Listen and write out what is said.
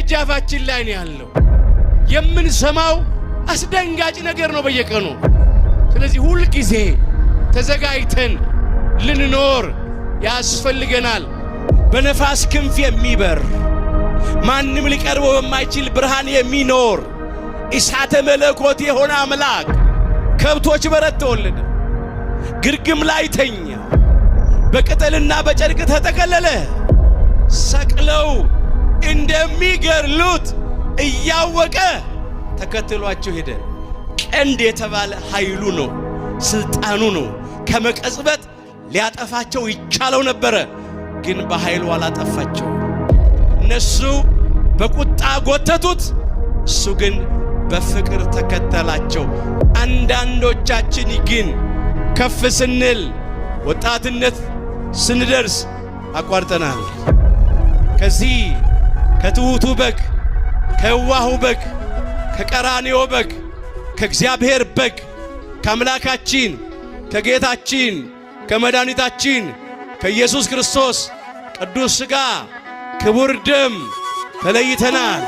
ደጃፋችን ላይ ነው ያለው። የምንሰማው አስደንጋጭ ነገር ነው በየቀኑ። ስለዚህ ሁሉ ጊዜ ተዘጋጅተን ልንኖር ያስፈልገናል። በነፋስ ክንፍ የሚበር ማንም ሊቀርበው የማይችል ብርሃን የሚኖር እሳተ መለኮት የሆነ አምላክ ከብቶች በረት ተወለደ፣ ግርግም ላይ ተኛ፣ በቅጠልና በጨርቅ ተጠቀለለ። ሰቅለው እንደሚገርሉት እያወቀ ተከትሏቸው ሄደ። ቀንድ የተባለ ኃይሉ ነው፣ ስልጣኑ ነው። ከመቀጽበት ሊያጠፋቸው ይቻለው ነበረ፣ ግን በኃይሉ አላጠፋቸው። እነሱ በቁጣ ጎተቱት፣ እሱ ግን በፍቅር ተከተላቸው። አንዳንዶቻችን ግን ከፍ ስንል ወጣትነት ስንደርስ አቋርጠናል። ከዚህ ከትሑቱ በግ፣ ከዋሁ በግ፣ ከቀራንዮ በግ፣ ከእግዚአብሔር በግ፣ ከአምላካችን ከጌታችን ከመድኃኒታችን ከኢየሱስ ክርስቶስ ቅዱስ ሥጋ ክቡር ደም ተለይተናል።